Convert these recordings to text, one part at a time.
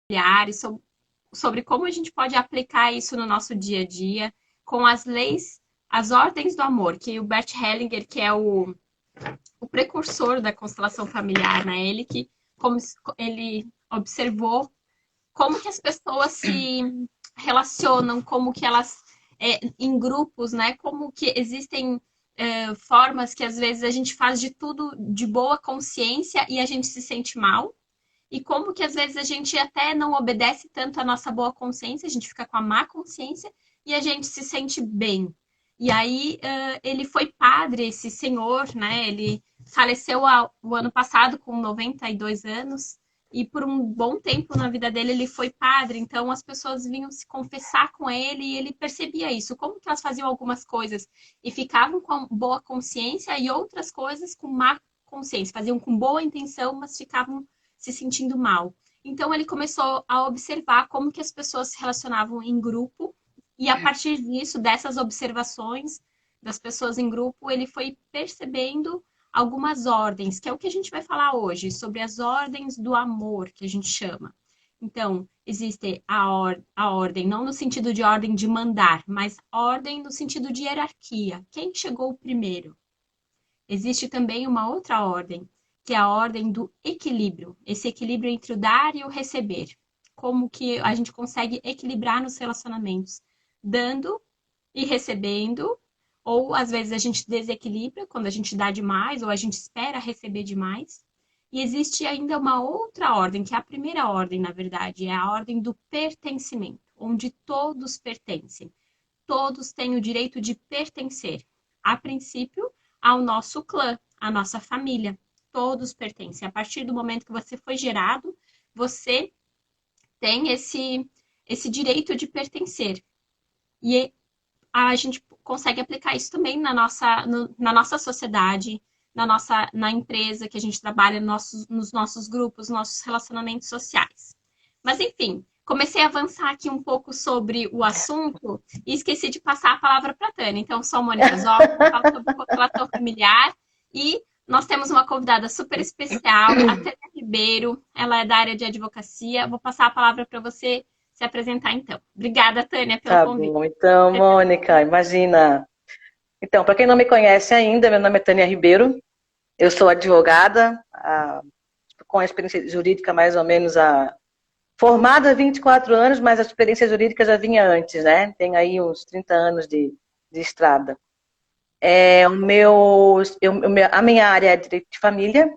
familiar, e sobre como a gente pode aplicar isso no nosso dia a dia, com as leis, as ordens do amor, que o Bert Hellinger, que é o precursor da constelação familiar, né? Ele que como ele observou como que as pessoas se relacionam, como que elas em grupos, né? Como que existem formas que às vezes a gente faz de tudo de boa consciência e a gente se sente mal. E como que às vezes a gente até não obedece tanto à nossa boa consciência, a gente fica com a má consciência e a gente se sente bem. E aí ele foi padre, esse senhor, né? Ele faleceu o ano passado com 92 anos e por um bom tempo na vida dele ele foi padre. Então as pessoas vinham se confessar com ele e ele percebia isso. Como que elas faziam algumas coisas e ficavam com boa consciência e outras coisas com má consciência. Faziam com boa intenção, mas ficavam se sentindo mal. Então ele começou a observar como que as pessoas se relacionavam em grupo e a partir disso, dessas observações das pessoas em grupo, ele foi percebendo algumas ordens, que é o que a gente vai falar hoje, sobre as ordens do amor, que a gente chama. Então, existe a ordem, não no sentido de ordem de mandar, mas ordem no sentido de hierarquia. Quem chegou primeiro? Existe também uma outra ordem, que é a ordem do equilíbrio. Esse equilíbrio entre o dar e o receber. Como que a gente consegue equilibrar nos relacionamentos, dando e recebendo, ou às vezes a gente desequilibra quando a gente dá demais, ou a gente espera receber demais. E existe ainda uma outra ordem, que é a primeira ordem, na verdade, é a ordem do pertencimento, onde todos pertencem. Todos têm o direito de pertencer, a princípio, ao nosso clã, à nossa família. Todos pertencem. A partir do momento que você foi gerado, você tem esse direito de pertencer. E a gente consegue aplicar isso também na nossa sociedade, na empresa que a gente trabalha, nos nossos grupos, nossos relacionamentos sociais. Mas, enfim, comecei a avançar aqui um pouco sobre o assunto e esqueci de passar a palavra para a Tânia. Então, sou a Mônica Zoppi, falo sobre constelação familiar e nós temos uma convidada super especial, a Tânia Ribeiro. Ela é da área de advocacia. Vou passar a palavra para você se apresentar, então. Obrigada, Tânia, pelo Tá convite. bom, então, Mônica, imagina. Então, para quem não me conhece ainda, meu nome é Tânia Ribeiro, eu sou advogada, com a experiência jurídica mais ou menos formada há 24 anos, mas a experiência jurídica já vinha antes, né? Tem aí uns 30 anos de estrada. A minha área é direito de família,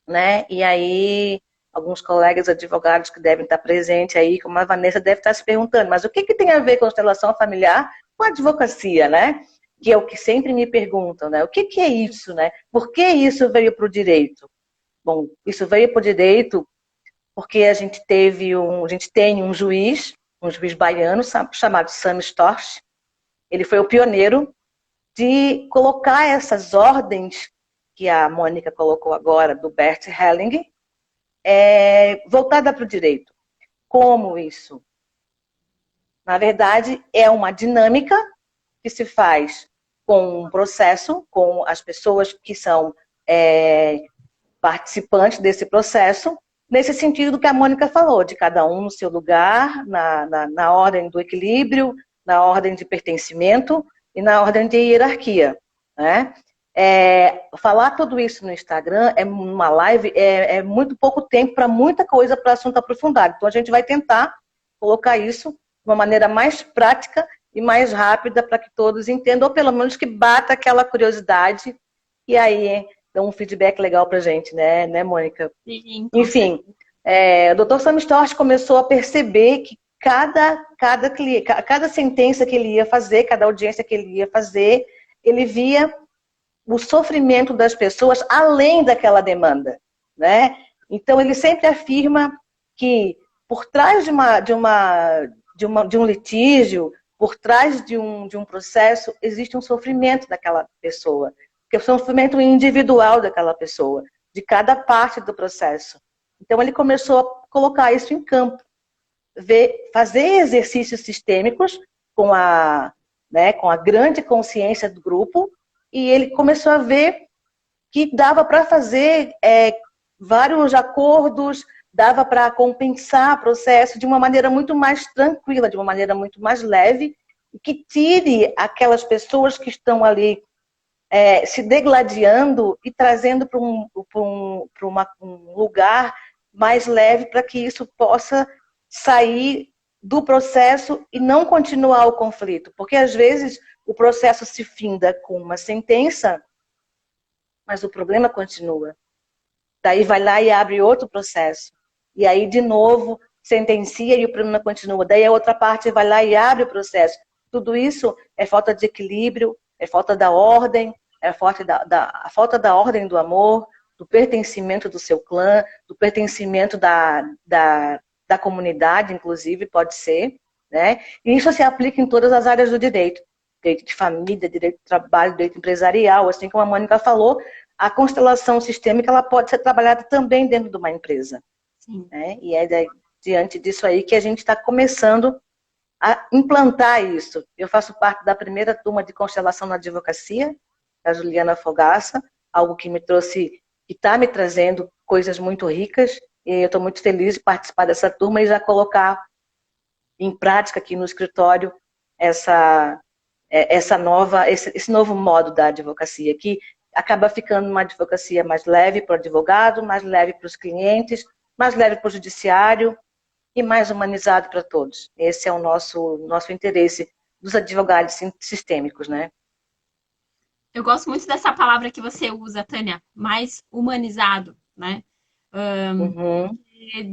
né? E aí, alguns colegas advogados que devem estar presentes aí, como a Vanessa, deve estar se perguntando, mas o que tem a ver constelação familiar com a advocacia, né? Que é o que sempre me perguntam, né? O que é isso, né? Por que isso veio para o direito? Bom, isso veio para o direito porque a gente tem um juiz baiano chamado Sam Storch. Ele foi o pioneiro de colocar essas ordens que a Mônica colocou agora, do Bert Hellinger, voltada para o direito. Como isso? Na verdade, é uma dinâmica que se faz com um processo, com as pessoas que são participantes desse processo, nesse sentido que a Mônica falou, de cada um no seu lugar, na ordem do equilíbrio, na ordem de pertencimento e na ordem de hierarquia, né? Falar tudo isso no Instagram, numa live, é muito pouco tempo para muita coisa, para assunto aprofundado. Então, a gente vai tentar colocar isso de uma maneira mais prática e mais rápida para que todos entendam, ou pelo menos que bata aquela curiosidade e aí dá um feedback legal para a gente, né, Mônica? Sim, Enfim, o Dr. Sam Storch começou a perceber que cada sentença que ele ia fazer, cada audiência que ele ia fazer, ele via o sofrimento das pessoas além daquela demanda, né? Então ele sempre afirma que por trás de um litígio, por trás de um processo, existe um sofrimento daquela pessoa, que é o sofrimento individual daquela pessoa, de cada parte do processo. Então ele começou a colocar isso em campo, fazer exercícios sistêmicos com a grande consciência do grupo. E ele começou a ver que dava para fazer vários acordos, dava para compensar o processo de uma maneira muito mais tranquila, de uma maneira muito mais leve, e que tire aquelas pessoas que estão ali se degladiando e trazendo para um lugar mais leve para que isso possa sair do processo e não continuar o conflito. Porque às vezes o processo se finda com uma sentença, mas o problema continua. Daí vai lá e abre outro processo. E aí, de novo, sentencia e o problema continua. Daí a outra parte vai lá e abre o processo. Tudo isso é falta de equilíbrio, é falta da ordem, é a falta da ordem do amor, do pertencimento do seu clã, do pertencimento da comunidade, inclusive, pode ser. Né? E isso se aplica em todas as áreas do direito. Direito de família, direito de trabalho, direito empresarial. Assim como a Mônica falou, a constelação sistêmica ela pode ser trabalhada também dentro de uma empresa. Sim. Né? E é diante disso aí que a gente está começando a implantar isso. Eu faço parte da primeira turma de constelação na advocacia, da Juliana Fogaça, algo que me trouxe, que está me trazendo coisas muito ricas, e eu estou muito feliz de participar dessa turma e já colocar em prática aqui no escritório esse novo modo da advocacia, que acaba ficando uma advocacia mais leve para o advogado, mais leve para os clientes, mais leve para o judiciário e mais humanizado para todos. Esse é o nosso interesse dos advogados sistêmicos, né? Eu gosto muito dessa palavra que você usa, Tânia, mais humanizado, né? Uhum.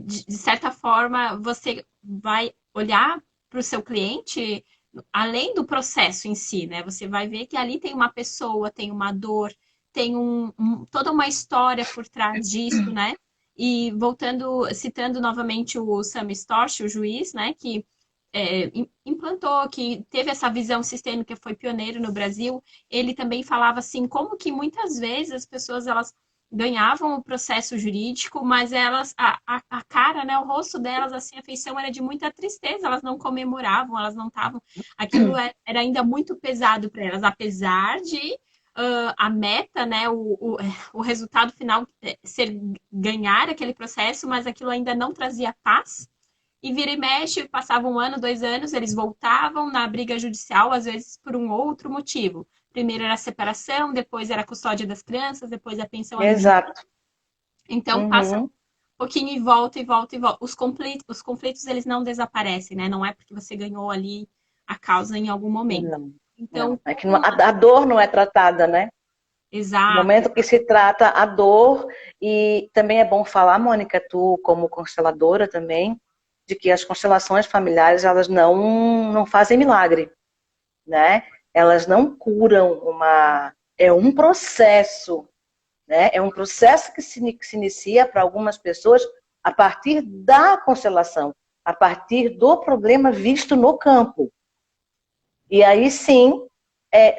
De certa forma, você vai olhar para o seu cliente além do processo em si, né? Você vai ver que ali tem uma pessoa, tem uma dor, tem toda uma história por trás disso, né? E citando novamente o Sam Storch, o juiz, né? Que implantou, que teve essa visão sistêmica, foi pioneiro no Brasil. Ele também falava assim, como que muitas vezes as pessoas elas ganhavam o processo jurídico, mas elas, a cara, né, o rosto delas, assim, a feição era de muita tristeza, elas não comemoravam, elas não estavam, aquilo era ainda muito pesado para elas, apesar de a meta, né, o resultado final ser ganhar aquele processo, mas aquilo ainda não trazia paz. E vira e mexe, passava 1 ano, 2 anos, eles voltavam na briga judicial, às vezes por um outro motivo. Primeiro era a separação, depois era a custódia das crianças, depois a pensão alimentar. Exato. Então passa um pouquinho e volta, e volta, e volta. Os conflitos, eles não desaparecem, né? Não é porque você ganhou ali a causa em algum momento. Não, então, não. É que a dor não é tratada, né? Exato. No momento que se trata a dor, e também é bom falar, Mônica, tu como consteladora também, de que as constelações familiares, elas não fazem milagre, né? Elas não curam é um processo, né? É um processo que se inicia para algumas pessoas a partir da constelação, a partir do problema visto no campo. E aí sim,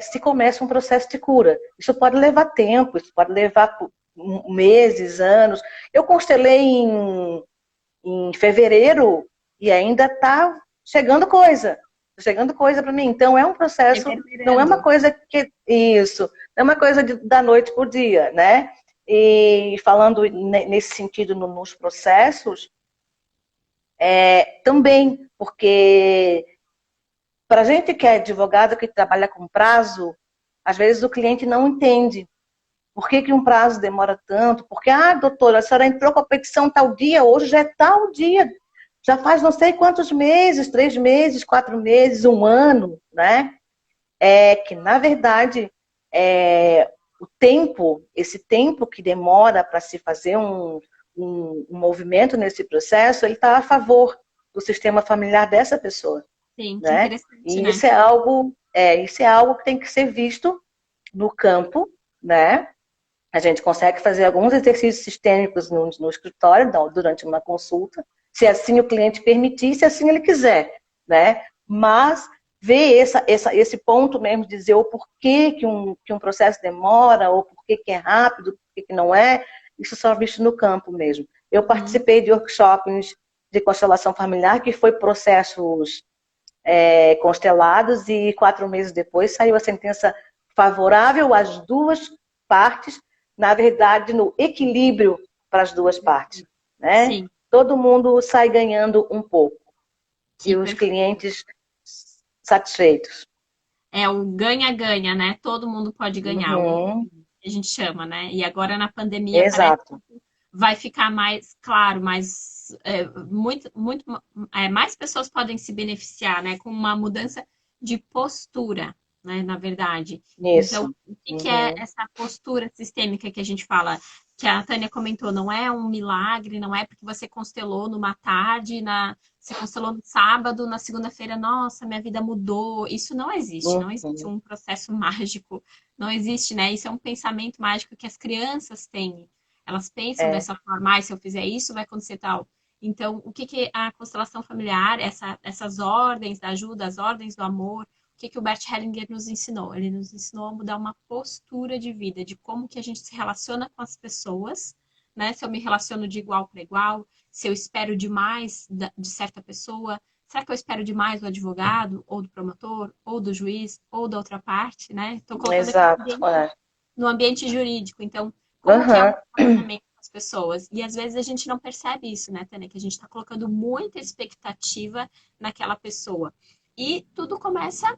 se começa um processo de cura. Isso pode levar tempo, isso pode levar meses, anos. Eu constelei em fevereiro e ainda está chegando coisa. Chegando coisa para mim. Então é um processo, não é uma coisa que isso, não é uma coisa da noite por dia, né? E falando nesse sentido nos processos, também, porque para a gente que é advogado, que trabalha com prazo, às vezes o cliente não entende. Por que um prazo demora tanto? Porque, doutora, a senhora entrou com a petição tal dia, hoje já é tal dia. Já faz não sei quantos meses, 3 meses, 4 meses, 1 ano, né? É que, na verdade, o tempo, esse tempo que demora para se fazer um movimento nesse processo, ele está a favor do sistema familiar dessa pessoa. Sim, que né? interessante, E né? isso é algo que tem que ser visto no campo, né? A gente consegue fazer alguns exercícios sistêmicos no escritório, durante uma consulta, se assim o cliente permitir, se assim ele quiser, né? Mas ver esse ponto mesmo, dizer o porquê que um processo demora, ou porquê que é rápido, porquê que não é, isso só visto no campo mesmo. Eu participei de workshops de constelação familiar, que foi processos constelados, e 4 meses depois saiu a sentença favorável às duas partes, na verdade, no equilíbrio para as duas partes, né? Sim. todo mundo sai ganhando um pouco. Que E os clientes satisfeitos. é o ganha-ganha, né? Todo mundo pode ganhar, o Uhum, que a gente chama, né? E agora na pandemia parece exato. que vai ficar mais claro, mais mais pessoas podem se beneficiar, né? Com uma mudança de postura, né? Na verdade. Então, Isso. o que é Uhum, essa postura sistêmica que a gente fala? Que a Tânia comentou, não é um milagre, não é porque você constelou numa tarde, você constelou no sábado, na segunda-feira, nossa, minha vida mudou. Isso não existe, não existe uhum. um processo mágico, não existe, né? Isso é um pensamento mágico que as crianças têm. Elas pensam É, dessa forma, se eu fizer isso, vai acontecer tal. Então, o que que a constelação familiar, essas ordens da ajuda, as ordens do amor, o que que o Bert Hellinger nos ensinou? Ele nos ensinou a mudar uma postura de vida, de como que a gente se relaciona com as pessoas, né? Se eu me relaciono de igual para igual, se eu espero demais de certa pessoa, será que eu espero demais do advogado, ou do promotor, ou do juiz, ou da outra parte, né? Estou colocando aqui exato. É. no ambiente jurídico. Então, como que é o Uhum. relacionamento com as pessoas? E às vezes a gente não percebe isso, né, Tânia? Que a gente está colocando muita expectativa naquela pessoa. E tudo começa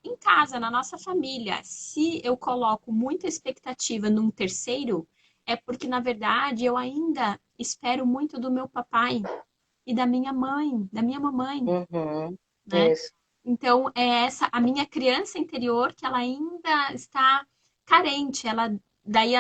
em casa, na nossa família. Se eu coloco muita expectativa num terceiro, é porque, na verdade, eu ainda espero muito do meu papai e da minha mãe, da minha mamãe, Uhum. né? Isso. Então, é essa a minha criança interior que ela ainda está carente. Daí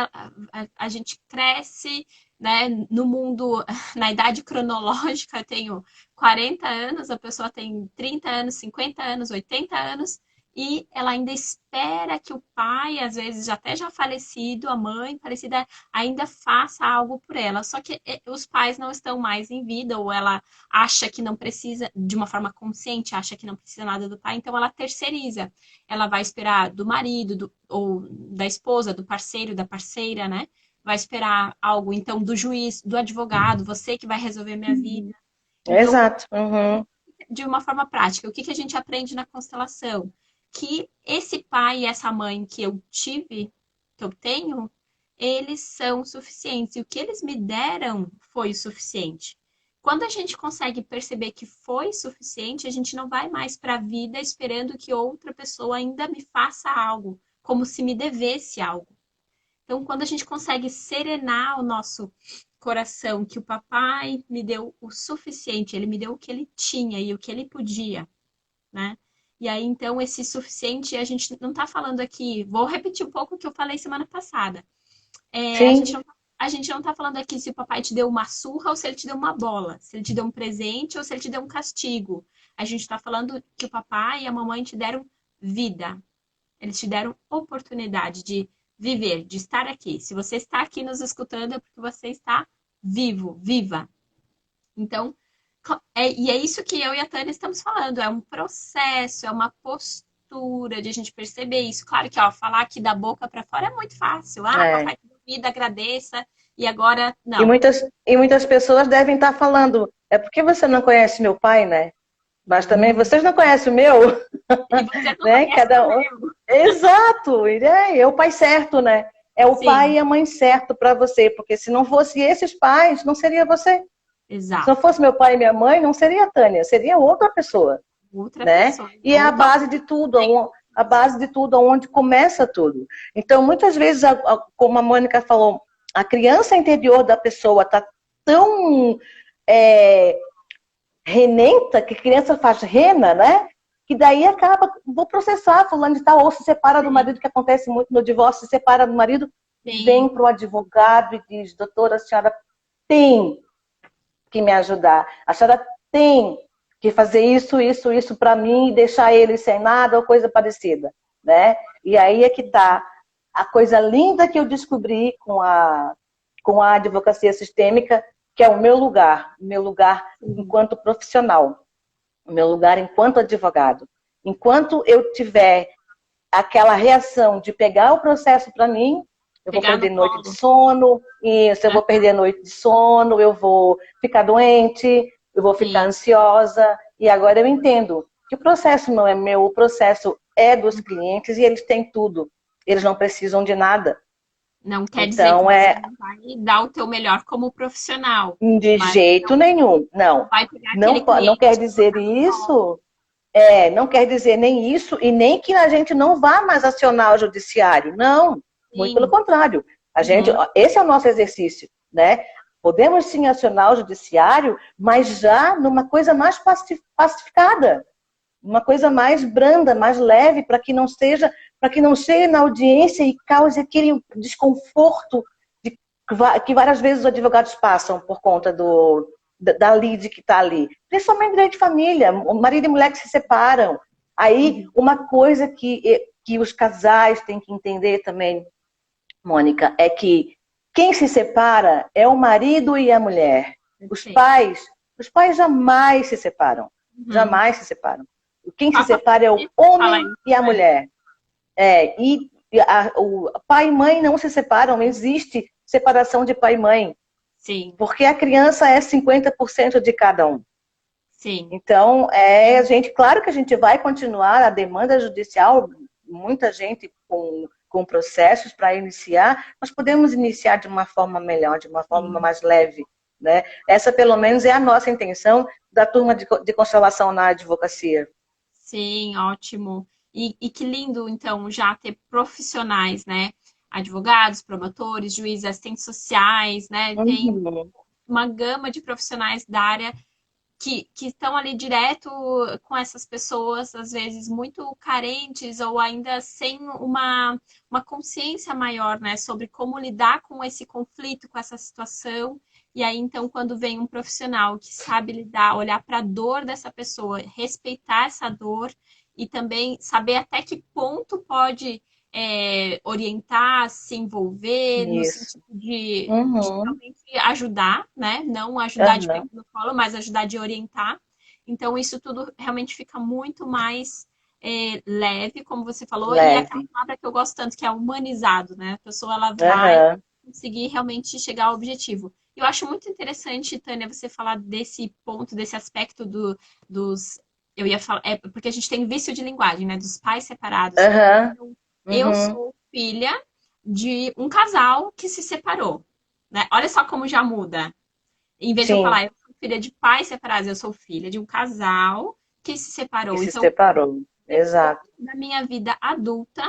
a gente cresce, né, no mundo, na idade cronológica, eu tenho 40 anos, a pessoa tem 30 anos, 50 anos, 80 anos, e ela ainda espera que o pai, às vezes até já falecido, a mãe falecida, ainda faça algo por ela. Só que os pais não estão mais em vida, ou ela acha que não precisa, de uma forma consciente, acha que não precisa nada do pai, então ela terceiriza. Ela vai esperar do marido, ou da esposa, do parceiro, da parceira, né? Vai esperar algo, então, do juiz, do advogado, você que vai resolver minha vida. Então, Exato. Uhum. de uma forma prática, o que que a gente aprende na constelação? Que esse pai e essa mãe que eu tive, que eu tenho, eles são suficientes. E o que eles me deram foi o suficiente. Quando a gente consegue perceber que foi suficiente, a gente não vai mais para a vida esperando que outra pessoa ainda me faça algo, como se me devesse algo. Então, quando a gente consegue serenar o nosso coração, que o papai me deu o suficiente, ele me deu o que ele tinha e o que ele podia, né? E aí, então, esse suficiente, a gente não está falando aqui, vou repetir um pouco o que eu falei semana passada. Sim. A gente não está falando aqui se o papai te deu uma surra ou se ele te deu uma bola, se ele te deu um presente ou se ele te deu um castigo. A gente está falando que o papai e a mamãe te deram vida, eles te deram oportunidade de viver, de estar aqui. Se você está aqui nos escutando, é porque você está vivo, viva. Então, e é isso que eu e a Tânia estamos falando. É um processo, é uma postura de a gente perceber isso. Claro que, ó, falar aqui da boca para fora é muito fácil. Ah, É. papai te deu vida, agradeça. E agora, E não. muitas pessoas devem estar falando, é porque você não conhece meu pai, né? Mas também vocês não conhecem o meu, E você não né? conhece o Cada um. meu. Exato, é o pai certo, né? É o pai Sim, e a mãe certo para você, porque se não fosse esses pais, não seria você. Se não exato. fosse meu pai e minha mãe, não seria a Tânia, seria outra pessoa, Outra né? pessoa. E é a Ou base talvez. de tudo, a base de tudo, onde começa tudo. Então, muitas vezes, como a Mônica falou, a criança interior da pessoa está tão é, renenta, que criança faz rena, né? Que daí acaba, vou processar fulano de tal, ou se separa do Sim, marido, que acontece muito no divórcio, se separa do marido, vem sim. para o advogado e diz, doutora, a senhora tem que me ajudar, a senhora tem que fazer isso, isso, isso para mim e deixar ele sem nada ou coisa parecida, né? E aí é que está a coisa linda que eu descobri com a advocacia sistêmica, que é o meu lugar Sim. enquanto profissional, o meu lugar enquanto advogado. Enquanto eu tiver aquela reação de pegar o processo para mim, eu vou Pegar no perder noite de colo. sono, isso, eu vou perder noite de sono, eu vou ficar doente, eu vou ficar Sim. ansiosa. E agora eu entendo que o processo não é meu, o processo é dos clientes e eles têm tudo. Eles não precisam de nada. Não quer dizer que Então, você não vai dar o teu melhor como profissional, de mas jeito nenhum, não. vai pegar aquele Não quer cliente e dizer colocar no colo. isso, não quer dizer nem isso, e nem que a gente não vá mais acionar o judiciário. Não, muito pelo Sim. contrário. Uhum. Esse é o nosso exercício, né? Podemos sim acionar o judiciário, mas já numa coisa mais pacificada, uma coisa mais branda, mais leve, para que não chegue na audiência e cause aquele desconforto que várias vezes os advogados passam por conta da lide que está ali. Principalmente direito de família, marido e mulher que se separam. Aí, Uhum. uma coisa que os casais têm que entender também, Mônica, é que quem se separa é o marido e a mulher. Os Perfeito. pais, os pais jamais se separam. Uhum. Jamais se separam. Quem se Passa separa é o você falar homem isso, e a né? mulher. O pai e mãe não se separam, existe separação de pai e mãe, Sim, porque a criança é 50% de cada um. sim. Então, claro que a gente vai continuar a demanda judicial, muita gente com processos para iniciar, nós podemos iniciar de uma forma melhor, de uma forma Sim. mais leve, né? Essa, pelo menos, é a nossa intenção da turma de constelação na advocacia. Sim, ótimo. E que lindo, então, já ter profissionais, né? Advogados, promotores, juízes, assistentes sociais, né? Tem Uhum. uma gama de profissionais da área que estão ali direto com essas pessoas, às vezes muito carentes ou ainda sem uma consciência maior, né, sobre como lidar com esse conflito, com essa situação. E aí, então, quando vem um profissional que sabe lidar, olhar para a dor dessa pessoa, respeitar essa dor e também saber até que ponto pode orientar, se envolver, no Isso. sentido de Uhum. realmente ajudar, né? Não ajudar de pegar Uhum. no colo, mas ajudar de orientar. Então, isso tudo realmente fica muito mais leve, como você falou, e é aquela Leve. palavra que eu gosto tanto, que é humanizado, né? A pessoa ela vai Uhum. conseguir realmente chegar ao objetivo. Eu acho muito interessante, Tânia, você falar desse ponto, desse aspecto dos. Eu ia falar, porque a gente tem vício de linguagem, né? Dos pais separados. Uhum. Então, eu Uhum. sou filha de um casal que se separou, né? Olha só como já muda. Em vez de eu Sim, falar, eu sou filha de pais separados, eu sou filha de um casal que se que separou. se Então, separou. depois Exato. da minha vida adulta,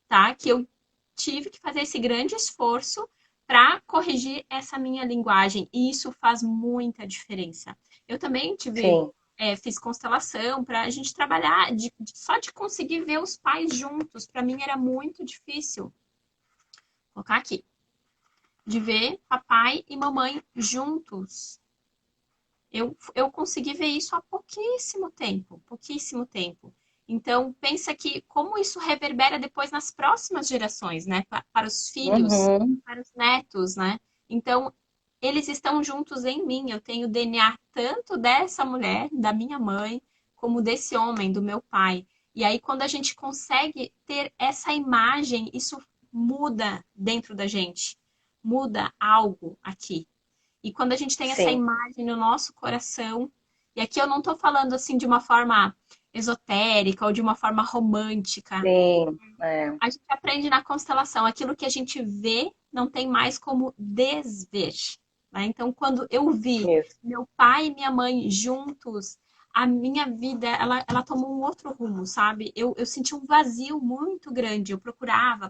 tá? Que eu tive que fazer esse grande esforço para corrigir essa minha linguagem. E isso faz muita diferença. Eu também Sim. fiz constelação para a gente trabalhar, só de conseguir ver os pais juntos. Para mim era muito difícil. Vou colocar aqui. De ver papai e mamãe juntos. Eu consegui ver isso há pouquíssimo tempo, pouquíssimo tempo. Então, pensa que como isso reverbera depois nas próximas gerações, né? Para os filhos, Uhum. para os netos, né? Então, eles estão juntos em mim. Eu tenho DNA tanto dessa mulher, da minha mãe, como desse homem, do meu pai. E aí, quando a gente consegue ter essa imagem, isso muda dentro da gente, muda algo aqui. E quando a gente tem essa Sim. imagem no nosso coração, e aqui eu não estou falando assim de uma forma esotérica ou de uma forma romântica, Sim. É. a gente aprende na constelação, aquilo que a gente vê não tem mais como desver. Né? Então, quando eu vi Isso. meu pai e minha mãe juntos, a minha vida ela tomou um outro rumo, sabe? Eu senti um vazio muito grande. Eu procurava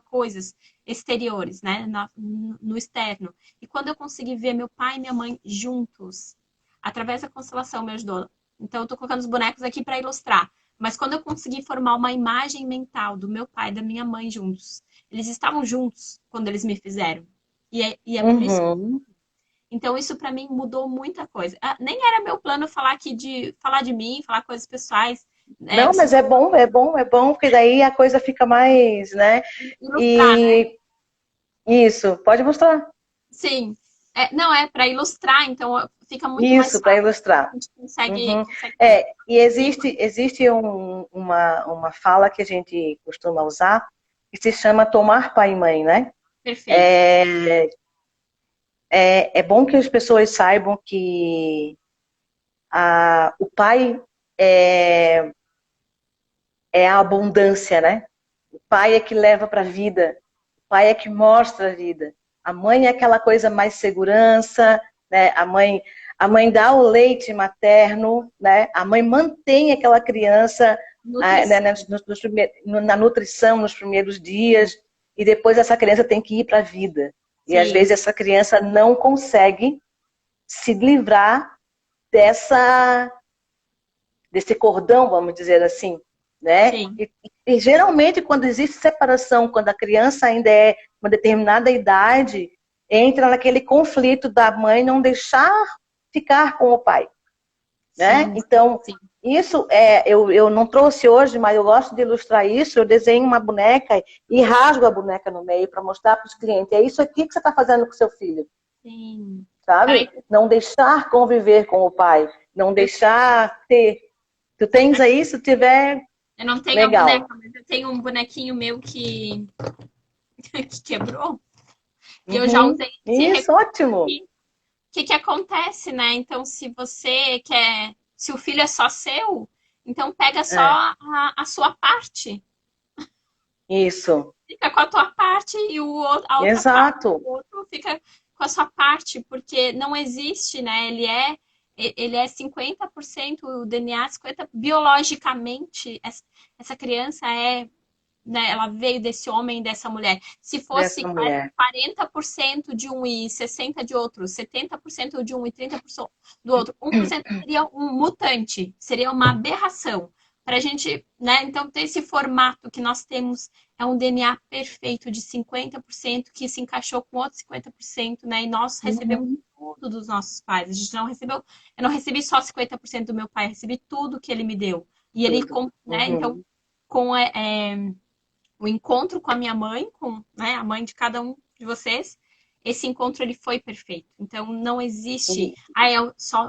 coisas exteriores, né? No externo. E quando eu consegui ver meu pai e minha mãe juntos, através da constelação me ajudou. Então, eu tô colocando os bonecos aqui para ilustrar. Mas quando eu consegui formar uma imagem mental do meu pai e da minha mãe juntos, eles estavam juntos quando eles me fizeram. E é por isso. Uhum. Então, isso para mim mudou muita coisa. Ah, nem era meu plano falar aqui de falar de mim, falar coisas pessoais. Não, Você mas é bom, é bom, é bom, porque daí a coisa fica mais, né? ilustrar, né? E isso, pode mostrar. Sim. Não, é para ilustrar, então fica muito mais Isso, para fácil. A ilustrar. gente consegue, Uhum. consegue ver. E existe uma fala que a gente costuma usar que se chama tomar pai e mãe, né? Perfeito. É, é bom que as pessoas saibam que o pai é, é a abundância, né? O pai é que leva para a vida. pai é que mostra a vida. A mãe é aquela coisa mais segurança, né? A mãe dá o leite materno, né? A mãe mantém aquela criança né, Nutrição. na nutrição nos primeiros dias, e depois essa criança tem que ir para a vida. E às Sim, vezes essa criança não consegue se livrar desse cordão, vamos dizer assim, né? sim. E geralmente quando existe separação, quando a criança ainda é uma determinada idade, entra naquele conflito da mãe não deixar ficar com o pai, né? Sim, Então, sim. isso eu não trouxe hoje, mas eu gosto de ilustrar isso. Eu desenho uma boneca e rasgo a boneca no meio para mostrar para os clientes. É isso aqui que você está fazendo com seu filho, Sim. Aí, sabe? Não deixar conviver com o pai, não eu, deixar ter. Tu tens aí, se tiver, eu não tenho a boneca, legal. mas eu tenho um bonequinho meu que quebrou. E eu já Uhum. usei esse Isso, recurso ótimo. aqui. O que que acontece, né? Então, se você quer, se o filho é só seu, então pega só É, a sua parte. isso. Fica com a tua parte e a outra parte Exato. do outro fica com a sua parte, porque não existe, né? Ele é 50% o DNA, 50% biologicamente, essa criança é, né, ela veio desse homem e dessa mulher. Se fosse Dessa mulher. 40% de um e 60% de outro, 70% de um e 30% do outro, 1% seria um mutante, seria uma aberração. Para a gente, né? Então, ter esse formato que nós temos é um DNA perfeito de 50% que se encaixou com outros 50%, né? E nós recebemos Uhum. tudo dos nossos pais. A gente não recebeu, eu não recebi só 50% do meu pai, eu recebi tudo que ele me deu. E ele, Tudo. né? Então, Uhum. com o encontro com a minha mãe, com, né, a mãe de cada um de vocês, esse encontro ele foi perfeito. Então não existe,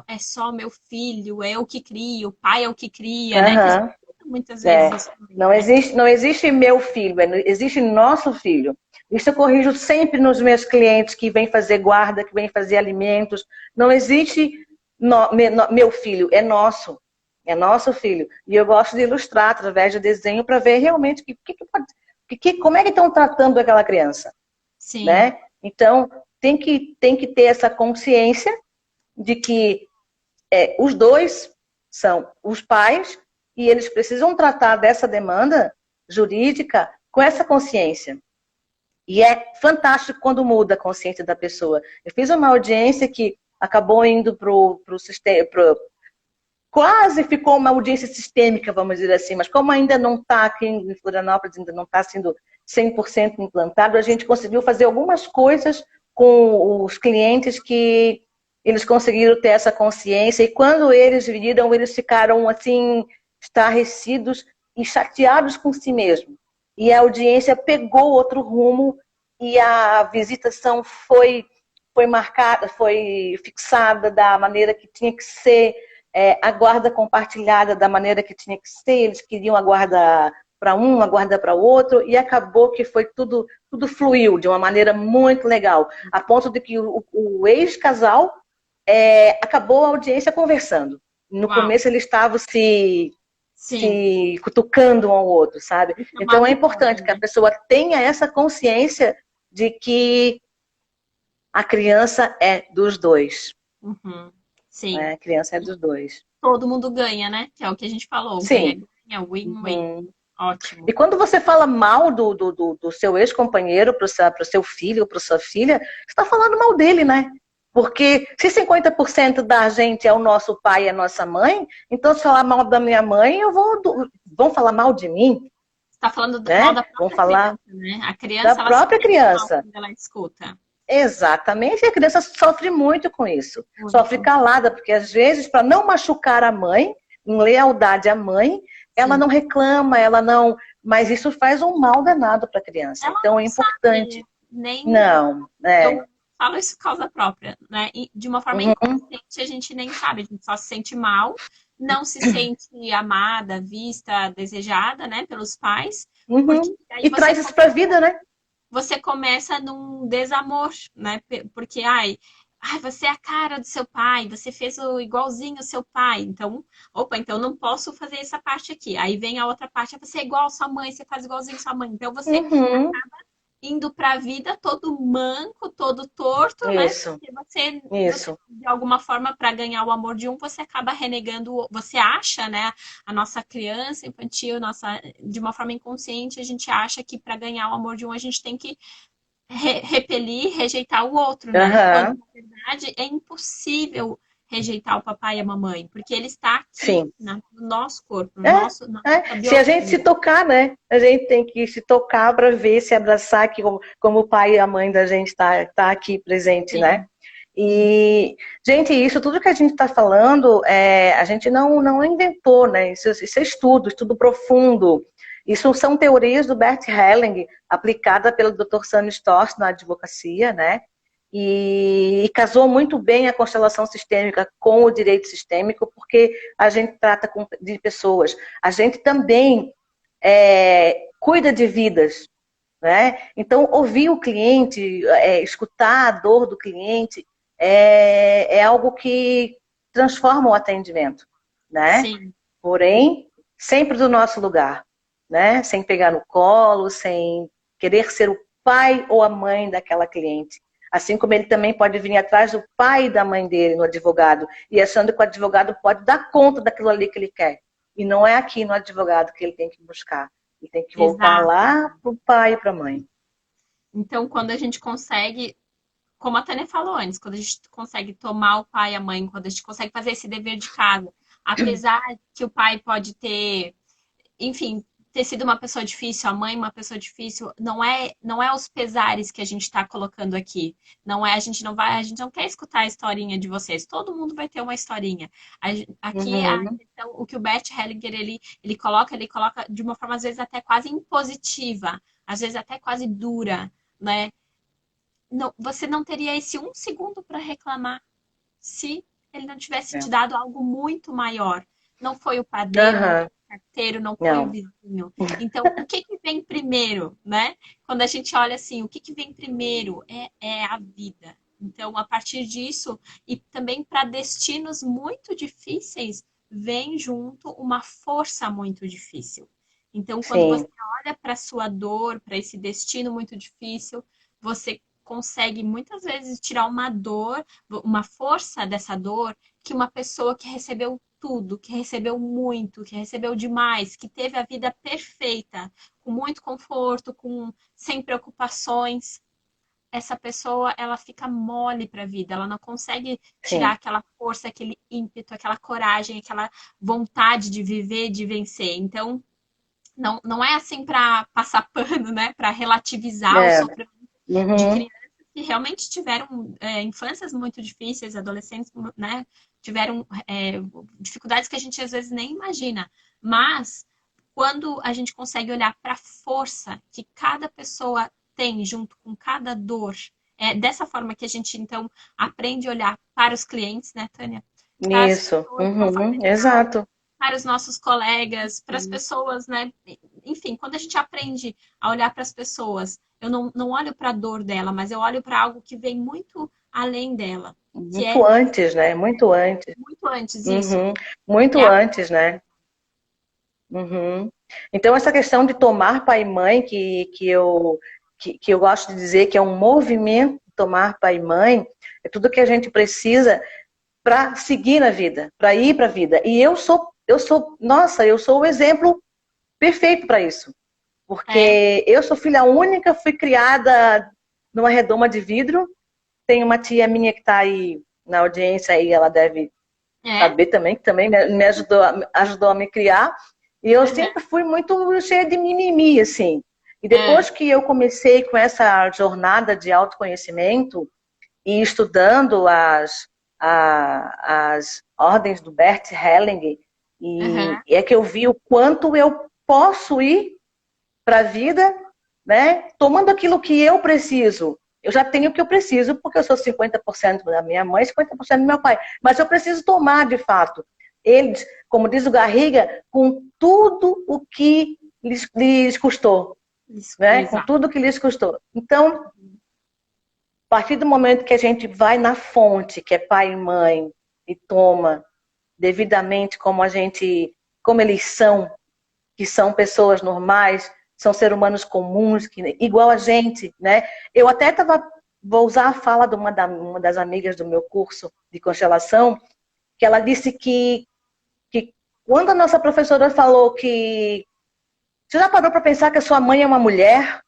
é só meu filho, é eu que crio, o pai é o que cria, né? Que a gente Aham. escuta muitas vezes É. isso também, Não né? existe, não existe meu filho, existe nosso filho. Isso eu corrijo sempre nos meus clientes que vêm fazer guarda, que vêm fazer alimentos. Não existe meu filho, é nosso. É nosso filho. E eu gosto de ilustrar através de desenho para ver realmente como é que estão tratando aquela criança, Sim, né? Então, tem que ter essa consciência de que os dois são os pais e eles precisam tratar dessa demanda jurídica com essa consciência. E é fantástico quando muda a consciência da pessoa. Eu fiz uma audiência que acabou indo para o sistema, quase ficou uma audiência sistêmica, vamos dizer assim, mas como ainda não está aqui em Florianópolis, ainda não está sendo 100% implantado, a gente conseguiu fazer algumas coisas com os clientes que eles conseguiram ter essa consciência, e quando eles viram, eles ficaram assim, estarrecidos e chateados com si mesmos. E a audiência pegou outro rumo e a visitação foi marcada, foi fixada da maneira que tinha que ser, a guarda compartilhada da maneira que tinha que ser. Eles queriam a guarda para um, a guarda para o outro, e acabou que foi tudo fluiu de uma maneira muito legal, a ponto de que o ex-casal acabou a audiência conversando. No uau, começo eles estavam sim, se cutucando um ao outro, sabe? isso é uma Então é vitória, importante que a né? pessoa tenha essa consciência de que a criança é dos dois. Uhum. Sim, Né? A criança é dos dois. todo mundo ganha, né? Que é o que a gente falou, ganha, Sim. ganha, win-win. Uhum. E Ótimo. quando você fala mal do seu ex-companheiro para o seu filho ou para sua filha, você está falando mal dele, né? Porque se 50% da gente é o nosso pai e a nossa mãe, então se falar mal da minha mãe, vão falar mal de mim, Você tá falando mal né? da Vão própria criança, falar né? A da criança, ela se própria sente mal criança. quando ela escuta. Exatamente, e a criança sofre muito com isso. Sofre Muito. calada, porque às vezes, para não machucar a mãe, em lealdade à mãe, ela Sim. não reclama, ela não. Mas isso faz um mal danado para a criança. Ela Então é não importante. sabe nem. Não, Eu falo isso por causa própria, né? E de uma forma Uhum, inconsciente, a gente nem sabe, a gente só se sente mal, não se sente amada, vista, desejada, né, pelos pais, porque uhum. aí E traz isso para a vida, né? você começa num desamor, né? Porque, ai, você é a cara do seu pai, você fez o igualzinho ao seu pai. Então, opa, então eu não posso fazer essa parte aqui. Aí vem a outra parte, você é igual à sua mãe, você faz igualzinho à sua mãe. Então você Uhum. indo para a vida todo manco, todo torto, né? Isso, Porque você isso. de alguma forma, para ganhar o amor de um, você acaba renegando, você acha, né? A nossa criança infantil, nossa, de uma forma inconsciente, a gente acha que para ganhar o amor de um, a gente tem que repelir, rejeitar o outro, né? Quando Aham, na verdade é impossível rejeitar o papai e a mamãe, porque ele está aqui sim. no nosso corpo, É, na nossa Se a gente se biologia. tocar, né? A gente tem que se tocar para ver, se abraçar, que como o pai e a mãe da gente tá aqui presente, né? Sim, sim, E, gente, isso tudo que a gente está falando, a gente não inventou, né? Isso é estudo profundo. Isso são teorias do Bert Helling, aplicada pelo Dr. Sam Storrs na advocacia, né? E casou muito bem a constelação sistêmica com o direito sistêmico, porque a gente trata de pessoas. A gente também cuida de vidas, né? Então, ouvir o cliente, escutar a dor do cliente, é algo que transforma o atendimento, né? sim. Porém, sempre do nosso lugar, né? Sem pegar no colo, sem querer ser o pai ou a mãe daquela cliente. Assim como ele também pode vir atrás do pai e da mãe dele no advogado e achando que o advogado pode dar conta daquilo ali que ele quer. E não é aqui no advogado que ele tem que buscar. Ele tem que voltar Exato. lá para o pai e para a mãe. Então, quando a gente consegue, como a Tânia falou antes, quando a gente consegue tomar o pai e a mãe, quando a gente consegue fazer esse dever de casa, apesar que o pai pode ter, enfim, ter sido uma pessoa difícil, a mãe uma pessoa difícil, não é os pesares que a gente está colocando aqui. Não é, a gente não quer escutar a historinha de vocês. Todo mundo vai ter uma historinha. Aqui a Uhum. questão, o que o Bert Hellinger ele coloca de uma forma às vezes até quase impositiva, às vezes até quase dura, né? Não, você não teria esse um segundo para reclamar se ele não tivesse te É. dado algo muito maior. Não foi o padeiro, não foi Aham. o carteiro, não foi o Não. vizinho. Então, o que que vem primeiro, né? Quando a gente olha assim, o que que vem primeiro é a vida. Então, a partir disso, e também para destinos muito difíceis, vem junto uma força muito difícil. Então, quando você Sim. olha para a sua dor, para esse destino muito difícil, você consegue muitas vezes tirar uma dor, uma força dessa dor que uma pessoa que recebeu tudo, que recebeu muito, que recebeu demais, que teve a vida perfeita, com muito conforto, com sem preocupações, essa pessoa ela fica mole para a vida, ela não consegue tirar Sim. aquela força, aquele ímpeto, aquela coragem, aquela vontade de viver, de vencer. Então, não é assim para passar pano, né? Para relativizar o É. sofrimento de Uhum. crianças que realmente tiveram infâncias muito difíceis, adolescentes, né? Tiveram dificuldades que a gente às vezes nem imagina. Mas quando a gente consegue olhar para a força que cada pessoa tem junto com cada dor, é dessa forma que a gente então aprende a olhar para os clientes, né, Tânia? Para as Isso. pessoas de uma forma Uhum. geral, Exato. para os nossos colegas, para as pessoas, né? Enfim, quando a gente aprende a olhar para as pessoas, eu não olho para a dor dela, mas eu olho para algo que vem muito além dela, que Muito é antes, né? Muito antes. muito antes isso, Uhum. que é Muito a antes, né? Uhum. Então, essa questão de tomar pai e mãe, que eu gosto de dizer que é um movimento tomar pai e mãe, é tudo que a gente precisa para seguir na vida, para ir para a vida. E nossa, eu sou o exemplo perfeito para isso. é, Porque eu sou filha única, fui criada numa redoma de vidro. Tem uma tia minha que está aí na audiência e ela deve é, saber também, que também me ajudou a me criar. E eu uhum, sempre fui muito cheia de mimimi, assim. E é, depois que eu comecei com essa jornada de autoconhecimento e estudando as ordens do Bert Helling, uhum, e é que eu vi o quanto eu posso ir para a vida, né? Tomando aquilo que eu preciso. Eu já tenho o que eu preciso, porque eu sou 50% da minha mãe, 50% do meu pai. Mas eu preciso tomar, de fato. Eles, como diz o Garriga, com tudo o que lhes custou, isso, né? Com exato. tudo o que lhes custou. Então, a partir do momento que a gente vai na fonte, que é pai e mãe, e toma devidamente como eles são, que são pessoas normais, são seres humanos comuns, igual a gente, né? Eu até vou usar a fala de uma das amigas do meu curso de constelação, que ela disse que quando a nossa professora falou que você já parou para pensar que a sua mãe é uma mulher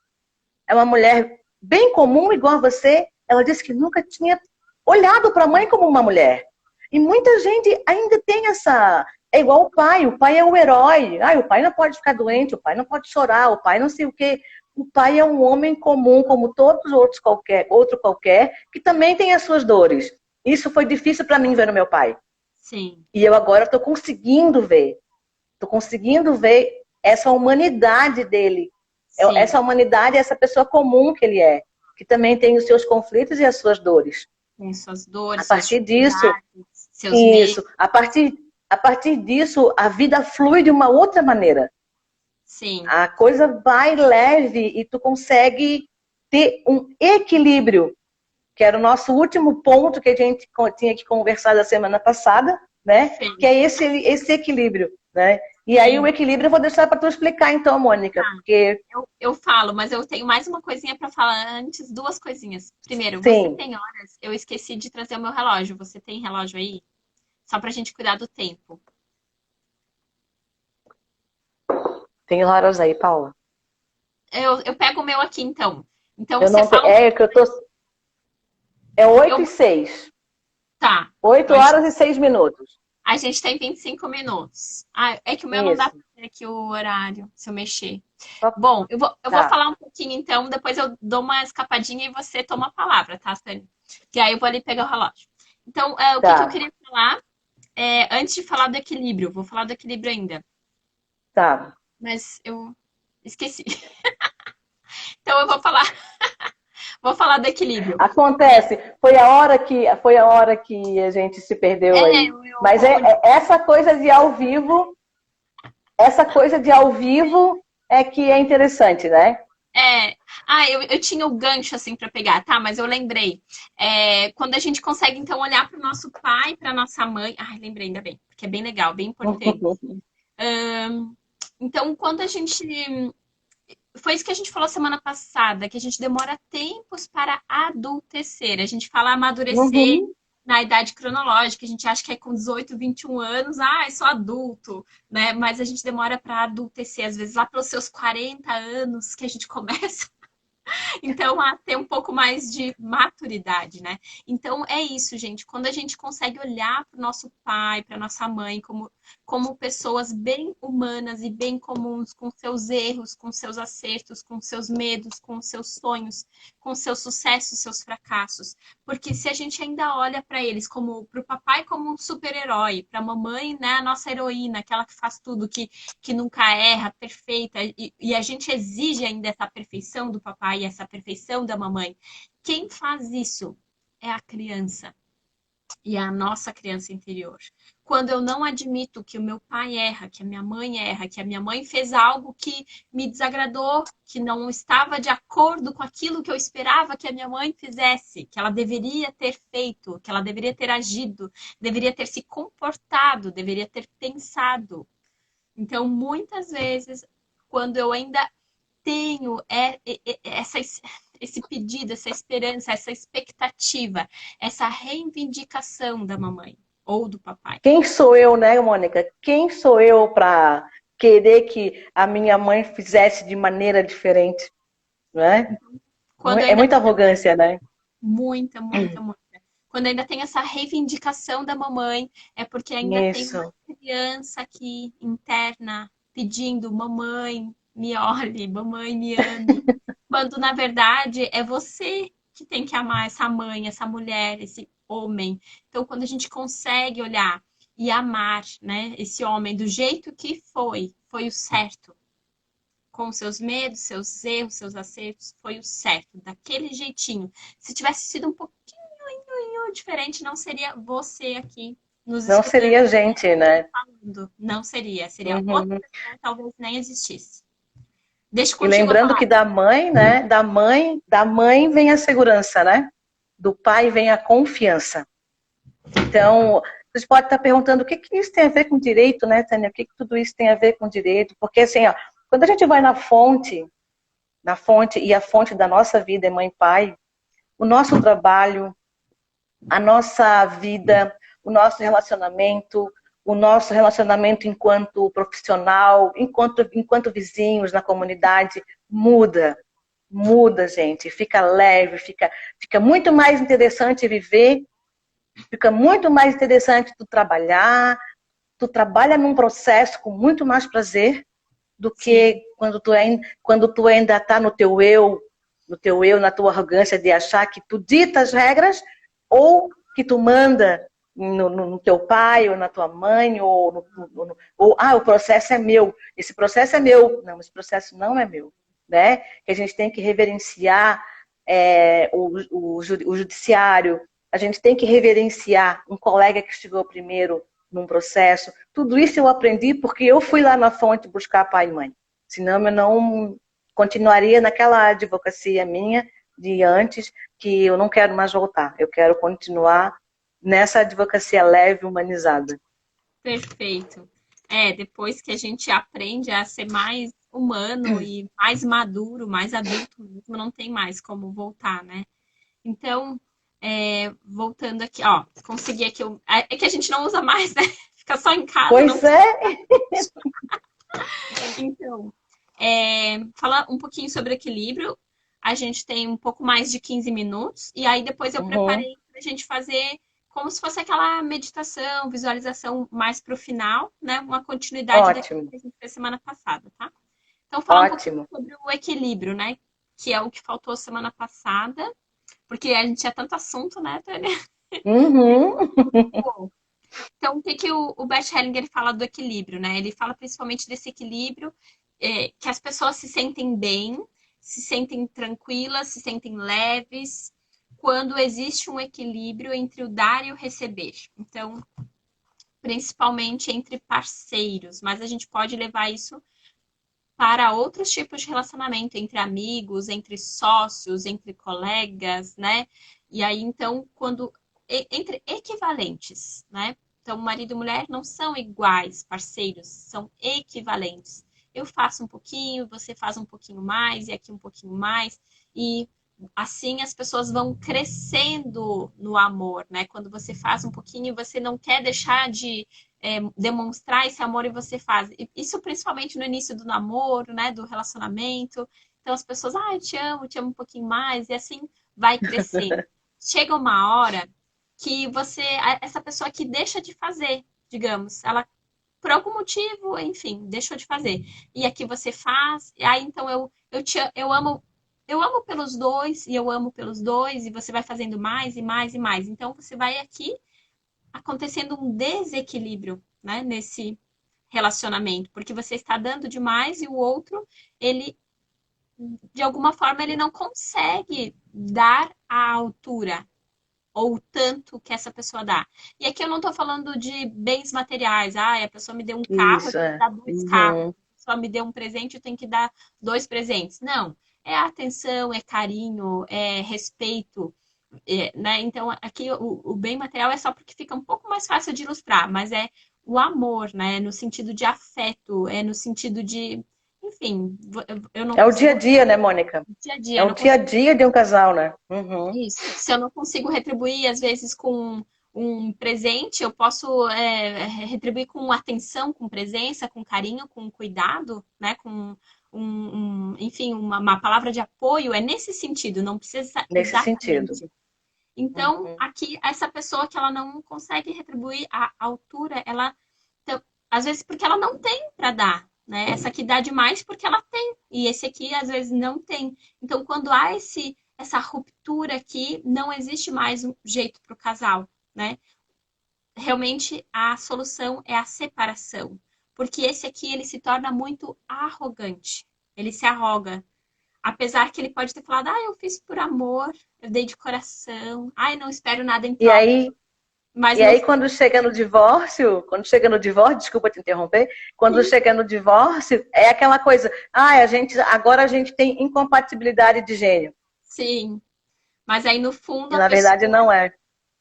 bem comum, igual a você? Ela disse que nunca tinha olhado para a mãe como uma mulher. E muita gente ainda tem essa... É igual o pai é o herói. O pai não pode ficar doente, o pai não pode chorar, o pai não sei o quê. O pai é um homem comum, como todos os outros outro qualquer, que também tem as suas dores. Isso foi difícil para mim ver no meu pai. Sim. E eu agora estou conseguindo ver. Estou conseguindo ver essa humanidade dele. Sim. Essa humanidade, essa pessoa comum que ele é. Que também tem os seus conflitos e as suas dores. Tem suas dores, a partir disso, seus medos. A partir disso, a vida flui de uma outra maneira. Sim. A coisa vai leve e tu consegue ter um equilíbrio, que era o nosso último ponto que a gente tinha que conversar da semana passada, né? Sim. Que é esse equilíbrio, né? E aí o equilíbrio eu vou deixar para tu explicar então, Mônica, porque... Eu falo, mas eu tenho mais uma coisinha para falar antes, duas coisinhas. Primeiro, Sim. Você tem horas, eu esqueci de trazer o meu relógio, você tem relógio aí? Só pra gente cuidar do tempo. Tem horas aí, Paula? Eu pego o meu aqui, então. Então eu você não fala... que eu tô... É 8h06. Tá. 8h06. A gente tem 25 minutos. É que o meu não dá pra ver aqui o horário, se eu mexer. Bom, eu vou falar um pouquinho então, depois eu dou uma escapadinha e você toma a palavra, tá, Tânia? E aí eu vou ali pegar o relógio. Então, o que eu queria falar, antes de falar do equilíbrio, vou falar do equilíbrio ainda. Tá. Mas eu esqueci. Então eu vou falar... Vou falar do equilíbrio. Acontece. Foi a hora que a gente se perdeu aí. Mas essa coisa de ao vivo, é que é interessante, né? Eu tinha o gancho assim para pegar, tá? Mas eu lembrei. Quando a gente consegue então olhar para o nosso pai, para nossa mãe. Lembrei ainda bem, porque é bem legal, bem importante. Então, quando a gente... Foi isso que a gente falou semana passada, que a gente demora tempos para adultecer. A gente fala amadurecer na idade cronológica. A gente acha que é com 18, 21 anos, eu sou adulto, né? Mas a gente demora para adultecer, às vezes lá pelos seus 40 anos que a gente começa. Então, a ter um pouco mais de maturidade, né? Então, é isso, gente. Quando a gente consegue olhar para o nosso pai, para nossa mãe, como pessoas bem humanas e bem comuns, com seus erros, com seus acertos, com seus medos, com seus sonhos, com seus sucessos, seus fracassos. Porque se a gente ainda olha para eles para o papai como um super-herói, para a mamãe, né, a nossa heroína, aquela que faz tudo, que nunca erra, perfeita, e a gente exige ainda essa perfeição do papai e essa perfeição da mamãe. Quem faz isso é a criança. E a nossa criança interior. Quando eu não admito que o meu pai erra, que a minha mãe erra, que a minha mãe fez algo que me desagradou, que não estava de acordo com aquilo que eu esperava que a minha mãe fizesse, que ela deveria ter feito, que ela deveria ter agido, deveria ter se comportado, deveria ter pensado. Então, muitas vezes, quando eu ainda tenho esse pedido, essa esperança, essa expectativa, essa reivindicação da mamãe ou do papai. Quem sou eu, né, Mônica? Quem sou eu para querer que a minha mãe fizesse de maneira diferente? Não é? É muita arrogância, né? Muita. Quando ainda tem essa reivindicação da mamãe, é porque ainda tem uma criança aqui interna pedindo: mamãe, me olhe, mamãe, me ame. Quando, na verdade, é você que tem que amar essa mãe, essa mulher, esse homem. Então, quando a gente consegue olhar e amar, né, esse homem do jeito que foi o certo. Com seus medos, seus erros, seus acertos, foi o certo, daquele jeitinho. Se tivesse sido um pouquinho diferente, não seria você aqui nos escutando. Não seria a gente, né? Falando. Não seria. Seria outra pessoa, talvez nem existisse. E lembrando que da mãe, né? Da mãe vem a segurança, né? Do pai vem a confiança. Então, vocês podem estar perguntando o que isso tem a ver com direito, né, Tânia? O que tudo isso tem a ver com direito? Porque, assim, ó, Quando a gente vai na fonte, e a fonte da nossa vida é mãe e pai, o nosso trabalho, a nossa vida, o nosso relacionamento enquanto profissional, enquanto vizinhos na comunidade, muda. Muda, gente. Fica leve, fica muito mais interessante viver, fica muito mais interessante tu trabalha num processo com muito mais prazer do que quando tu ainda está na tua arrogância de achar que tu dita as regras ou que tu manda no teu pai ou na tua mãe ou o processo é meu. Esse processo é meu. Não, esse processo não é meu, né? Que a gente tem que reverenciar o judiciário, a gente tem que reverenciar um colega que chegou primeiro num processo. Tudo isso eu aprendi porque eu fui lá na fonte buscar pai e mãe. Senão eu não continuaria naquela advocacia minha de antes, que eu não quero mais voltar. Eu quero continuar nessa advocacia leve, humanizada. Perfeito. Depois que a gente aprende a ser mais humano e mais maduro, mais adulto mesmo, não tem mais como voltar, né? Então, voltando aqui, ó, consegui aqui. É que a gente não usa mais, né? Fica só em casa. Pois é. Então, falar um pouquinho sobre equilíbrio. A gente tem um pouco mais de 15 minutos. E aí depois eu preparei para a gente fazer como se fosse aquela meditação, visualização mais para o final, né? Uma continuidade daquilo que a gente fez semana passada, tá? Então, falar um pouquinho sobre o equilíbrio, né? Que é o que faltou semana passada. Porque a gente tinha tanto assunto, né, Tânia? Bom, então, o que o Bert Hellinger fala do equilíbrio, né? Ele fala principalmente desse equilíbrio, que as pessoas se sentem bem, se sentem tranquilas, se sentem leves, quando existe um equilíbrio entre o dar e o receber. Então, principalmente entre parceiros, mas a gente pode levar isso para outros tipos de relacionamento, entre amigos, entre sócios, entre colegas, né? E aí, então, entre equivalentes, né? Então, marido e mulher não são iguais, parceiros, são equivalentes. Eu faço um pouquinho, você faz um pouquinho mais, e aqui um pouquinho mais, e assim as pessoas vão crescendo no amor, né? Quando você faz um pouquinho, você não quer deixar de demonstrar esse amor e você faz. Isso principalmente no início do namoro, né? Do relacionamento. Então as pessoas, eu te amo um pouquinho mais, e assim vai crescendo. Chega uma hora que essa pessoa que deixa de fazer, digamos, ela por algum motivo, enfim, deixou de fazer. E aqui você faz, e aí então eu amo pelos dois, e eu amo pelos dois, e você vai fazendo mais e mais e mais. Então você vai aqui acontecendo um desequilíbrio, né, nesse relacionamento, porque você está dando demais e o outro, ele de alguma forma ele não consegue dar a altura ou o tanto que essa pessoa dá. E aqui eu não estou falando de bens materiais. A pessoa me deu um carro, eu tenho que dar dois carros. A pessoa me deu um presente, eu tenho que dar dois presentes. Não. É atenção, é carinho, é respeito. Né? Então, aqui o bem material é só porque fica um pouco mais fácil de ilustrar, mas é o amor, né? No sentido de afeto, no sentido de. Enfim, eu não É o dia a dia, né, Mônica? Dia a dia, é o dia a dia de um casal, né? Isso. Se eu não consigo retribuir, às vezes, com um presente, eu posso retribuir com atenção, com presença, com carinho, com cuidado, né? Com enfim, uma palavra de apoio. É nesse sentido, não precisa nesse exatamente. Sentido. Então, aqui, essa pessoa que ela não consegue retribuir a altura, então, às vezes, porque ela não tem para dar, né? Essa aqui dá demais porque ela tem, e esse aqui, às vezes, não tem. Então, quando há essa ruptura aqui, não existe mais um jeito para o casal, né? Realmente, a solução é a separação. Porque esse aqui, ele se torna muito arrogante. Ele se arroga. Apesar que ele pode ter falado, eu fiz por amor, eu dei de coração, não espero nada em troca. Aí, quando chega no divórcio, desculpa te interromper, quando chega no divórcio, é aquela coisa, agora a gente tem incompatibilidade de gênio. Sim, mas aí no fundo na verdade não é.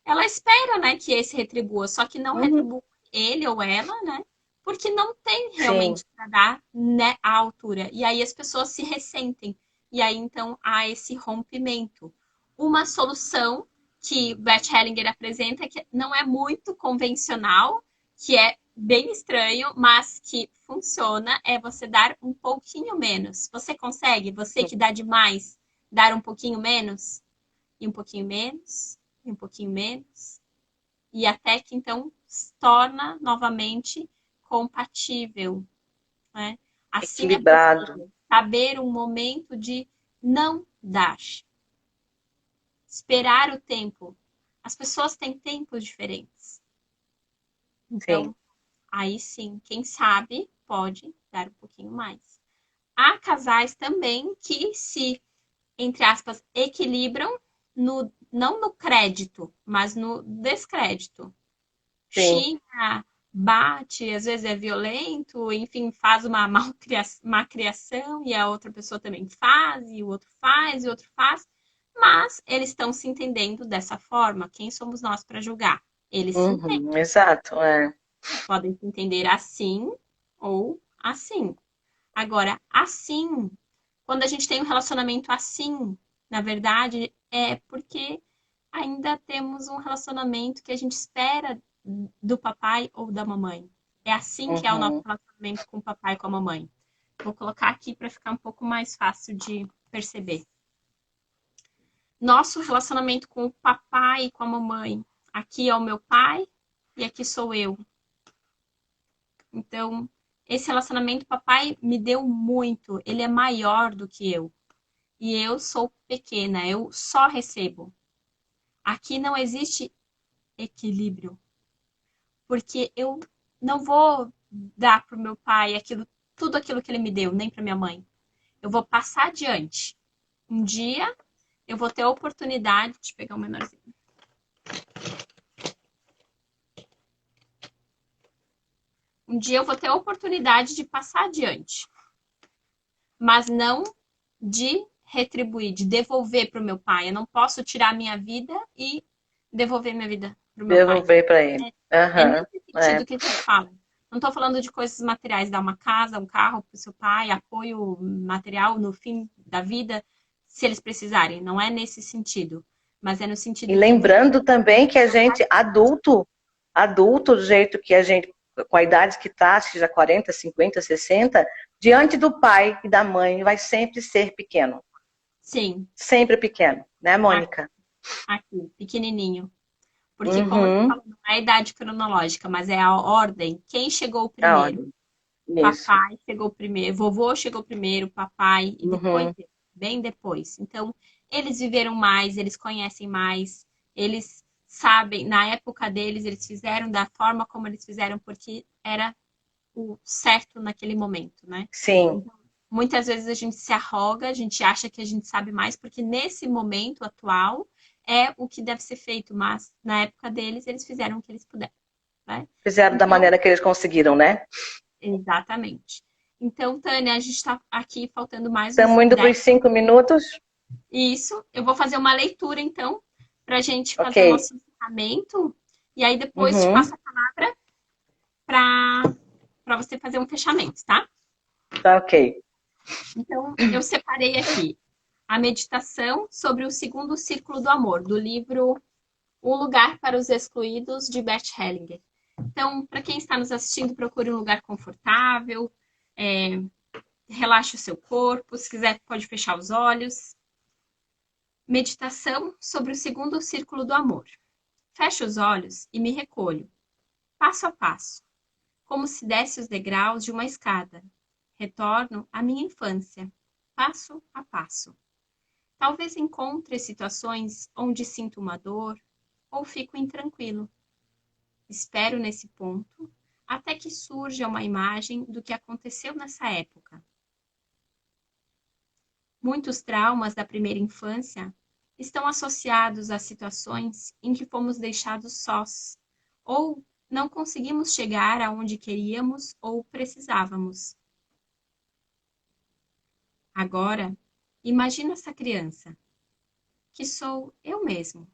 Ela espera, né, que esse retribua, só que não retribui ele ou ela, né, porque não tem sim, realmente para dar, né, a altura. E aí as pessoas se ressentem. E aí então há esse rompimento. Uma solução que Bert Hellinger apresenta que não é muito convencional, que é bem estranho, mas que funciona, é você dar um pouquinho menos. Você consegue? Você que dá demais, dar um pouquinho menos? E um pouquinho menos? E um pouquinho menos? E até que então se torna novamente compatível, né? Assim é equilibrado. possível saber um momento de não dar, esperar o tempo. As pessoas têm tempos diferentes. Sim. Então, aí sim, quem sabe pode dar um pouquinho mais. Há casais também que se, entre aspas, equilibram no, não no crédito, mas no descrédito. Sim. Xinga, bate, às vezes é violento, enfim, faz uma má criação e a outra pessoa também faz, e o outro faz, e o outro faz, mas eles estão se entendendo dessa forma. Quem somos nós para julgar? Eles se entendem, Uhum, exato, é. podem se entender assim ou assim. Agora, assim, quando a gente tem um relacionamento assim, na verdade, é porque ainda temos um relacionamento que a gente espera do papai ou da mamãe. É assim que é o nosso Uhum. relacionamento com o papai e com a mamãe. Vou colocar aqui para ficar um pouco mais fácil de perceber. Nosso relacionamento com o papai e com a mamãe. Aqui é o meu pai e aqui sou eu. Então, esse relacionamento, papai me deu muito. Ele é maior do que eu. E eu sou pequena, eu só recebo. Aqui não existe equilíbrio, porque eu não vou dar para o meu pai tudo aquilo que ele me deu, nem para minha mãe. Eu vou passar adiante. Um dia eu vou ter a oportunidade de pegar o menorzinho. Um dia eu vou ter a oportunidade de passar adiante, mas não de retribuir, de devolver para o meu pai. Eu não posso tirar a minha vida e devolver minha vida para o meu pai. Devolver para ele. É Aham, nesse é. sentido que a gente fala. Não estou falando de coisas materiais, dar uma casa, um carro para o seu pai, apoio material no fim da vida, se eles precisarem. Não é nesse sentido. Mas é no E sentido que lembrando também que a gente, adulto, do jeito que a gente, com a idade que está, seja 40, 50, 60, diante do pai e da mãe, vai sempre ser pequeno. sim, Sempre pequeno, né, Mônica? aqui, pequenininho. Porque, como eu Uhum. falo, não é a idade cronológica, mas é a ordem. Quem chegou A primeiro? ordem. Isso. Papai chegou primeiro, vovô chegou primeiro, papai, e depois, Uhum. bem depois. Então, eles viveram mais, eles conhecem mais, eles sabem, na época deles, eles fizeram da forma como eles fizeram, porque era o certo naquele momento, né? Sim. Então, muitas vezes a gente se arroga, a gente acha que a gente sabe mais, porque nesse momento atual é o que deve ser feito, mas na época deles, eles fizeram o que eles puderam, né? Fizeram da Então, maneira que eles conseguiram, né? exatamente. Então, Tânia, a gente está aqui faltando mais uns Estamos indo para 10. os 5 minutos. Isso, eu vou fazer uma leitura, então, para a gente Ok. fazer o nosso encerramento. E aí depois te Uhum. passo a palavra para você fazer um fechamento, tá? Tá ok. Então, eu separei aqui a meditação sobre o segundo círculo do amor, do livro Um Lugar para os Excluídos, de Bert Hellinger. Então, para quem está nos assistindo, procure um lugar confortável, é, relaxe o seu corpo, se quiser pode fechar os olhos. Meditação sobre o segundo círculo do amor. Fecho os olhos e me recolho, passo a passo, como se desse os degraus de uma escada. Retorno à minha infância, passo a passo. Talvez encontre situações onde sinto uma dor ou fico intranquilo. Espero nesse ponto até que surja uma imagem do que aconteceu nessa época. Muitos traumas da primeira infância estão associados a situações em que fomos deixados sós ou não conseguimos chegar aonde queríamos ou precisávamos. Agora, imagina essa criança, que sou eu mesmo,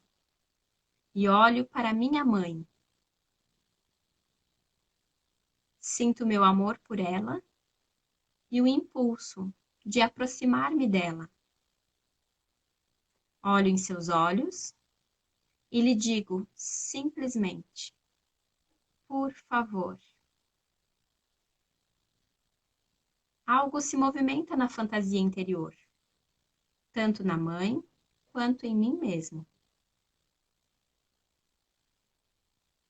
e olho para minha mãe. Sinto meu amor por ela e o impulso de aproximar-me dela. Olho em seus olhos e lhe digo simplesmente: por favor. Algo se movimenta na fantasia interior, tanto na mãe quanto em mim mesmo.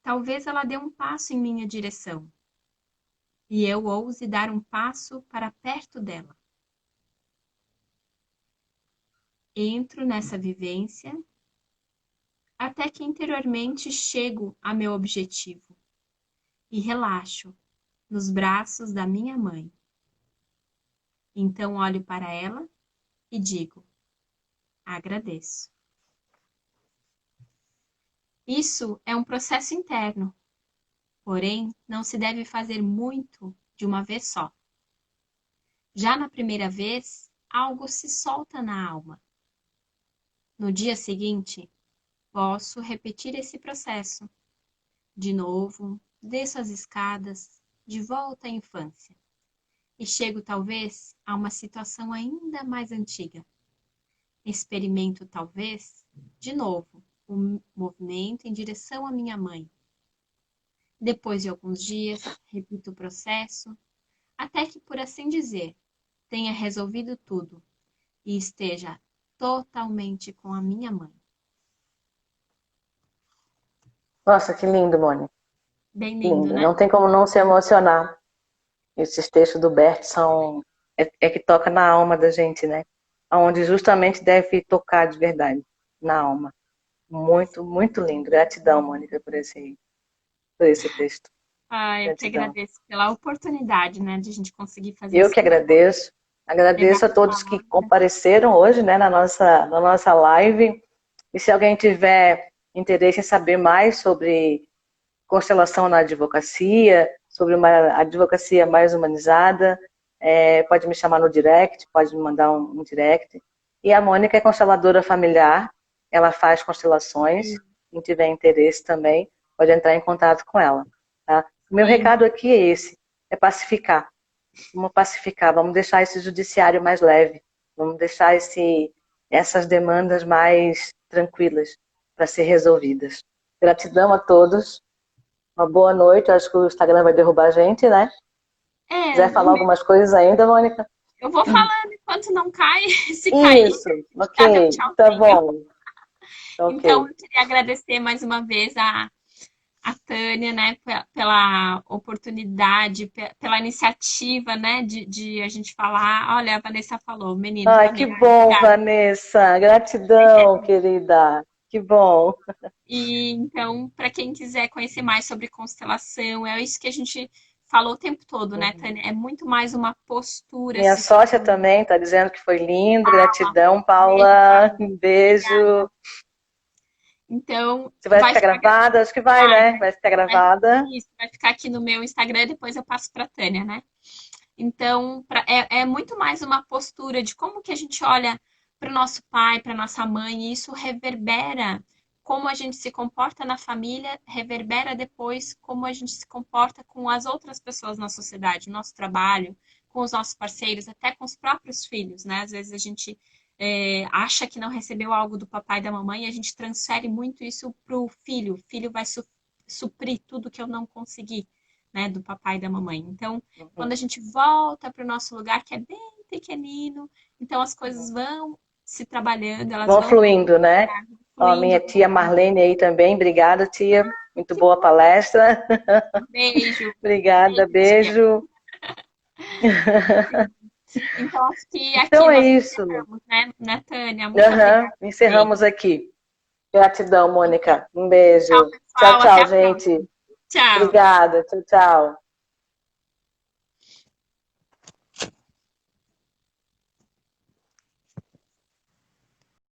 Talvez ela dê um passo em minha direção e eu ouse dar um passo para perto dela. Entro nessa vivência até que interiormente chego a meu objetivo e relaxo nos braços da minha mãe. Então olho para ela e digo: agradeço. Isso é um processo interno, porém não se deve fazer muito de uma vez só. Já na primeira vez, algo se solta na alma. No dia seguinte, posso repetir esse processo. De novo, desço as escadas, de volta à infância. E chego talvez a uma situação ainda mais antiga. Experimento talvez, de novo, o movimento em direção à minha mãe. Depois de alguns dias, repito o processo, até que, por assim dizer, tenha resolvido tudo e esteja totalmente com a minha mãe. Nossa, que lindo, Mônica. Bem lindo, né? Não tem como não se emocionar. Esses textos do Bert são... É que toca na alma da gente, né? Onde justamente deve tocar de verdade, na alma. Muito, muito lindo. Gratidão, Mônica, por esse texto. Eu que Gratidão. agradeço pela oportunidade, né, de a gente conseguir fazer Eu isso. que agradeço. Agradeço a todos que compareceram hoje, né, na nossa live. E se alguém tiver interesse em saber mais sobre constelação na advocacia, sobre uma advocacia mais humanizada, pode me chamar no direct, pode me mandar um direct. E a Mônica é consteladora familiar, ela faz constelações. Quem tiver interesse também pode entrar em contato com ela. Tá? O meu recado aqui é esse, é pacificar. Vamos pacificar, vamos deixar esse judiciário mais leve, vamos deixar essas demandas mais tranquilas para ser resolvidas. Gratidão a todos, uma boa noite. Acho que o Instagram vai derrubar a gente, né? Quiser falar algumas coisas ainda, Mônica? Eu vou falando enquanto não cai, se cair. Isso, ok, tá bom. Okay. Então, eu queria agradecer mais uma vez a Tânia, né, pela oportunidade, pela iniciativa, né, de a gente falar. Olha, a Vanessa falou, menino. Ai, que bom, obrigada. Vanessa. Gratidão, querida. Que bom. E então, para quem quiser conhecer mais sobre constelação, é isso que a gente falou o tempo todo, né, Tânia? É muito mais uma postura. Minha sócia também está dizendo que foi lindo. Gratidão, Paula. Um beijo. Obrigada. Então, você vai ficar gravada? Acho que vai, né? Vai ficar gravada. Isso, vai ficar aqui no meu Instagram e depois eu passo para a Tânia, né? Então, é muito mais uma postura de como que a gente olha para o nosso pai, para nossa mãe, e isso reverbera como a gente se comporta na família, reverbera depois como a gente se comporta com as outras pessoas na sociedade, no nosso trabalho, com os nossos parceiros, até com os próprios filhos, né? Às vezes a gente acha que não recebeu algo do papai e da mamãe e a gente transfere muito isso para o filho. O filho vai suprir tudo que eu não consegui, né, do papai e da mamãe. Então, quando a gente volta para o nosso lugar, que é bem pequenino, então as coisas vão se trabalhando, elas vão fluindo, né? Ó, minha tia Marlene aí também. Obrigada, tia. Muito boa palestra. Beijo. Obrigada, beijo. Então, acho que aqui então é isso. Encerramos, né, Tânia? Muito obrigada. Encerramos aqui. Gratidão, Mônica. Um beijo. Tchau, pessoal. Tchau, gente. Tchau. Obrigada. Tchau, tchau.